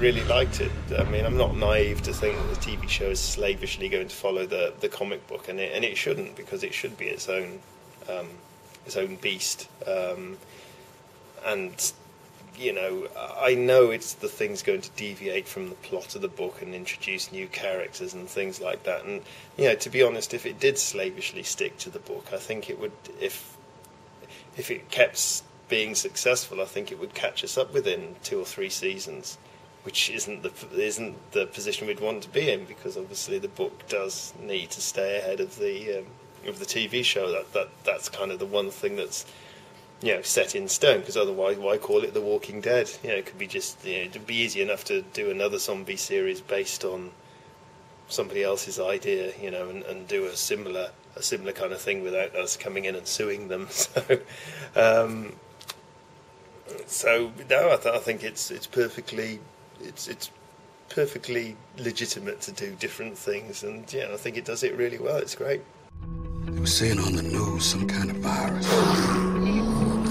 really liked it. I mean, I'm not naive to think that the TV show is slavishly going to follow the comic book, and it shouldn't, because it should be its own beast. And you know, I know it's the thing's going to deviate from the plot of the book and introduce new characters and things like that. And you know, to be honest, if it did slavishly stick to the book, I think it would. If it kept being successful, I think it would catch us up within 2 or 3 seasons, which isn't the position we'd want to be in, because obviously the book does need to stay ahead of the TV show. That's kind of the one thing that's, you know, set in stone, because otherwise why call it The Walking Dead? You know, it could be just, you know, it'd be easy enough to do another zombie series based on somebody else's idea, you know, and do a similar kind of thing without us coming in and suing them. So no, I think it's perfectly legitimate to do different things, and yeah, I think it does it really well. It's great. They were saying on the news some kind of virus.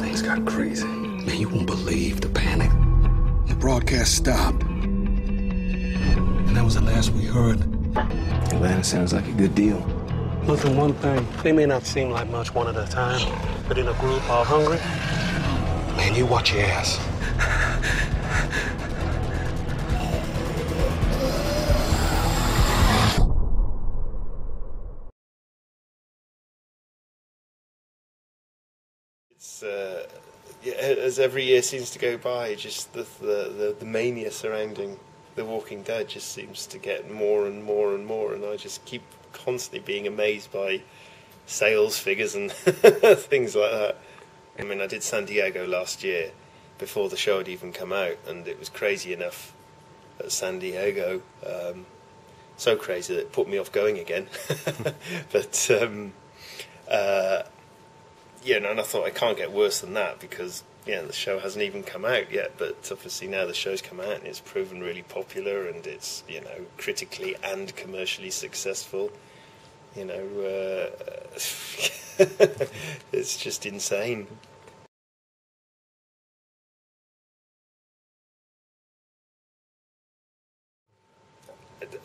Things got crazy. Man, you won't believe the panic. The broadcast stopped, and that was the last we heard. Atlanta sounds like a good deal. Listen, one thing, they may not seem like much one at a time, but in a group all hungry, man, you watch your ass. It's yeah, as every year seems to go by, just the mania surrounding The Walking Dead just seems to get more and more and more, and I just keep constantly being amazed by sales figures and things like that. I mean, I did San Diego last year before the show had even come out, and it was crazy enough at San Diego, so crazy that it put me off going again. But yeah, and I thought, I can't get worse than that, because yeah, the show hasn't even come out yet. But obviously now the show's come out and it's proven really popular, and it's, you know, critically and commercially successful. You know, it's just insane.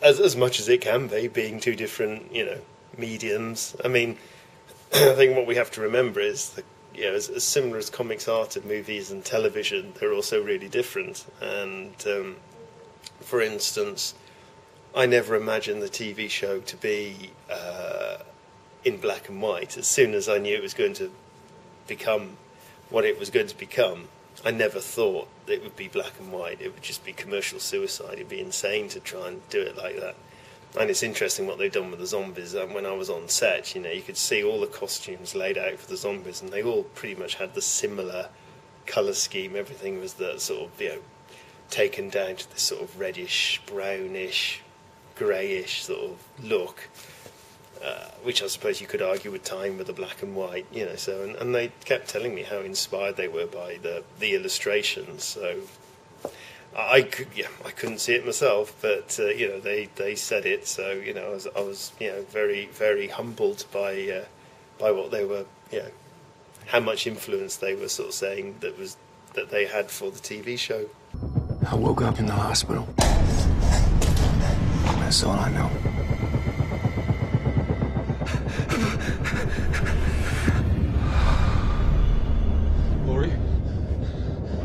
As much as it can be, being two different, you know, mediums. I mean, I think what we have to remember is that, you know, as similar as comics are to movies and television, they're also really different. And for instance, I never imagined the TV show to be in black and white. As soon as I knew it was going to become what it was going to become, I never thought it would be black and white. It would just be commercial suicide. It'd be insane to try and do it like that. And it's interesting what they've done with the zombies. When I was on set, you know, you could see all the costumes laid out for the zombies, and they all pretty much had the similar colour scheme. Everything was the sort of, you know, taken down to this sort of reddish, brownish, greyish sort of look, which I suppose you could argue with time with the black and white, you know. So, and they kept telling me how inspired they were by the illustrations. So I couldn't see it myself, but you know, they said it. So, you know, I was you know, very, very humbled by what they were, you know, how much influence they were sort of saying that they had for the TV show. I woke up in the hospital. That's all I know. Lori?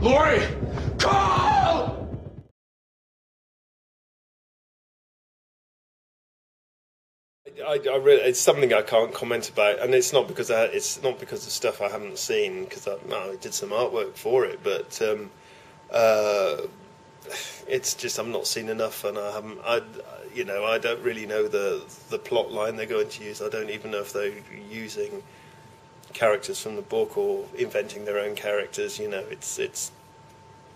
Lori! Call! I really, it's something I can't comment about, and it's not because of stuff I haven't seen, because I did some artwork for it, but it's just I've not seen enough, and I don't really know the plot line they're going to use. I don't even know if they're using characters from the book or inventing their own characters. You know, it's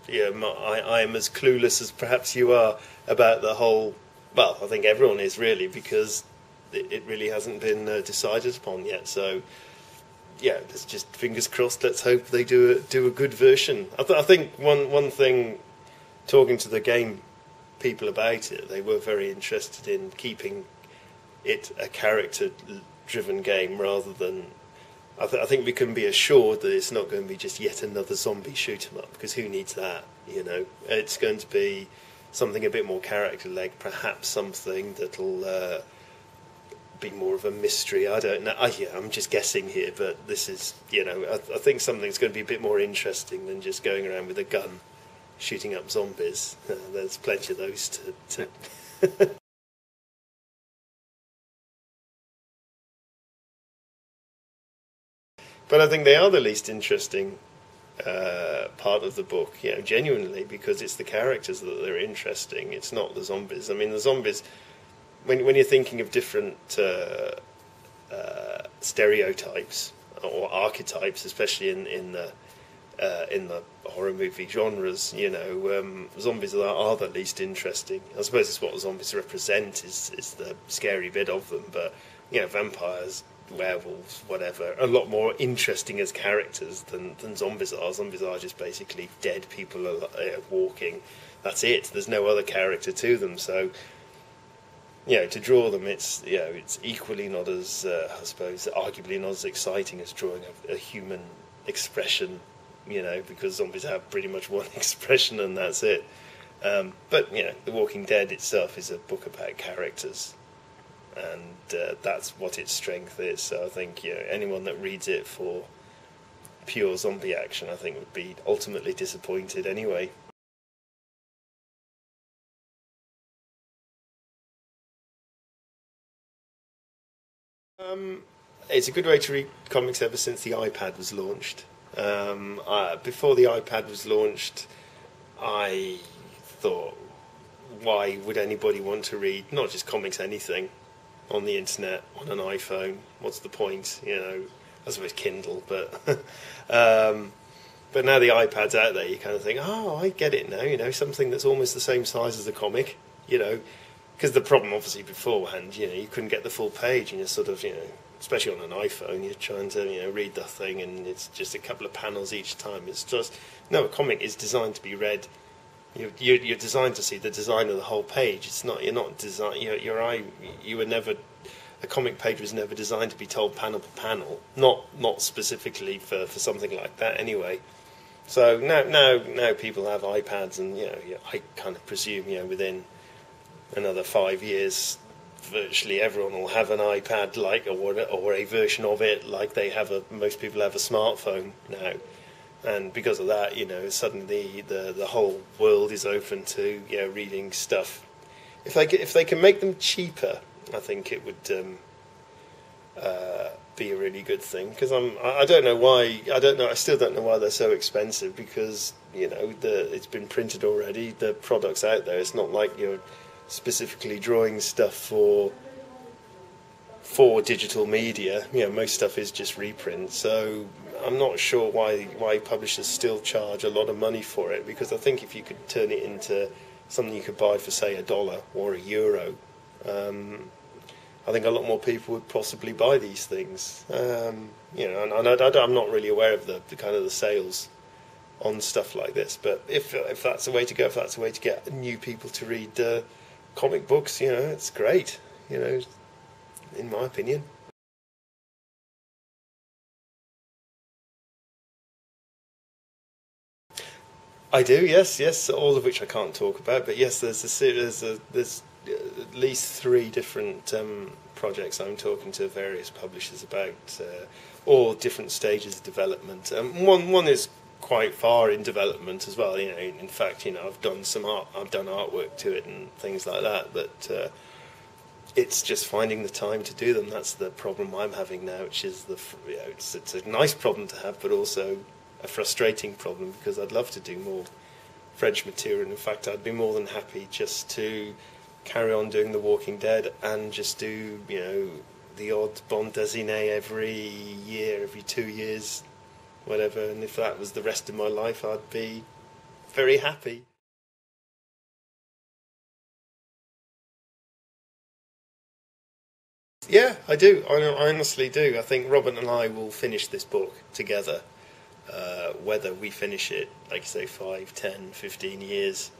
yeah, I am as clueless as perhaps you are about the whole. Well, I think everyone is really, because it really hasn't been decided upon yet. So yeah, it's just fingers crossed. Let's hope they do a good version. I think one thing, talking to the game people about it, they were very interested in keeping it a character-driven game rather than. I think we can be assured that it's not going to be just yet another zombie shoot 'em up, because who needs that? You know, it's going to be something a bit more character-led, perhaps something that'll be more of a mystery. I don't know. I'm just guessing here, but this is, I think something's going to be a bit more interesting than just going around with a gun shooting up zombies. There's plenty of those to But I think they are the least interesting part of the book, genuinely, because it's the characters that are interesting. It's not the zombies. I mean, the zombies, when you're thinking of different stereotypes or archetypes, especially in the horror movie genres, zombies are the least interesting. I suppose it's what zombies represent is the scary bit of them, but vampires, werewolves, whatever, a lot more interesting as characters than zombies are. Zombies are just basically dead people walking. That's it. There's no other character to them. So, to draw them, it's equally not as, I suppose, arguably not as exciting as drawing a human expression, because zombies have pretty much one expression and that's it. But, The Walking Dead itself is a book about characters. And that's what its strength is. So I think anyone that reads it for pure zombie action, I think, would be ultimately disappointed anyway. It's a good way to read comics ever since the iPad was launched. Before the iPad was launched, I thought, why would anybody want to read not just comics, anything on the internet, on an iPhone? What's the point? I suppose Kindle, but now the iPad's out there, you kind of think, oh, I get it now, something that's almost the same size as a comic, because the problem obviously beforehand, you couldn't get the full page, and you're sort of, especially on an iPhone, you're trying to, read the thing, and it's just a couple of panels each time. It's just, no, a comic is designed to be read. You're designed to see the design of the whole page. It's not. You're not designed. You were never. A comic page was never designed to be told panel per panel. Not specifically for something like that anyway. So now people have iPads, and I kind of presume within another 5 years, virtually everyone will have an iPad or a version of it like they have most people have a smartphone now. And because of that, suddenly the whole world is open to reading stuff. If they can make them cheaper, I think it would be a really good thing. Because I don't know why. I still don't know why they're so expensive. Because it's been printed already. The product's out there. It's not like you're specifically drawing stuff for digital media. Most stuff is just reprint. So I'm not sure why publishers still charge a lot of money for it, because I think if you could turn it into something you could buy for, say, $1 or €1, I think a lot more people would possibly buy these things. And I'm not really aware of the kind of the sales on stuff like this, but if that's the way to go, if that's the way to get new people to read comic books, it's great, in my opinion. I do, yes, all of which I can't talk about, but yes, there's at least 3 different projects I'm talking to various publishers about, all different stages of development. One is quite far in development as well. In fact, I've done artwork to it and things like that, but it's just finding the time to do them. That's the problem I'm having now, which is it's a nice problem to have, but also a frustrating problem, because I'd love to do more French material. In fact, I'd be more than happy just to carry on doing The Walking Dead and just do, the odd bande dessinée every year, every 2 years, whatever. And if that was the rest of my life, I'd be very happy. Yeah, I do. I honestly do. I think Robert and I will finish this book together. Whether we finish it, like say 5, 10, 15 years,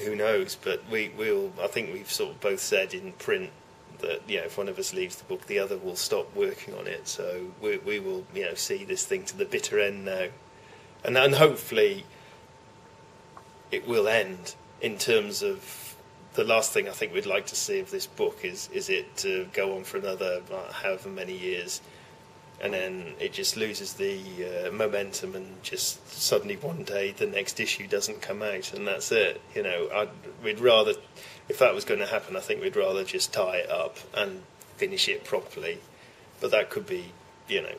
who knows? But we'll. I think we've sort of both said in print that if one of us leaves the book, the other will stop working on it. So we will see this thing to the bitter end now, and hopefully it will end in terms of the last thing I think we'd like to see of this book is it to go on for another however many years, and then it just loses the momentum, and just suddenly one day the next issue doesn't come out, and that's it. You know, we'd rather, if that was going to happen, I think we'd rather just tie it up and finish it properly. But that could be, you know,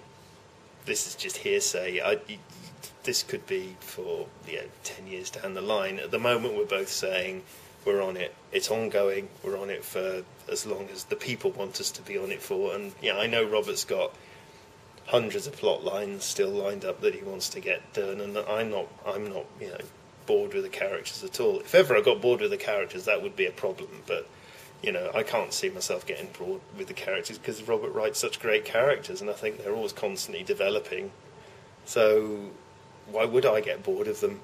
this is just hearsay. This could be for 10 years down the line. At the moment, we're both saying we're on it. It's ongoing. We're on it for as long as the people want us to be on it for. And I know Robert's got hundreds of plot lines still lined up that he wants to get done, and I'm not bored with the characters at all. If ever I got bored with the characters, that would be a problem. But I can't see myself getting bored with the characters because Robert writes such great characters, and I think they're always constantly developing. So why would I get bored of them?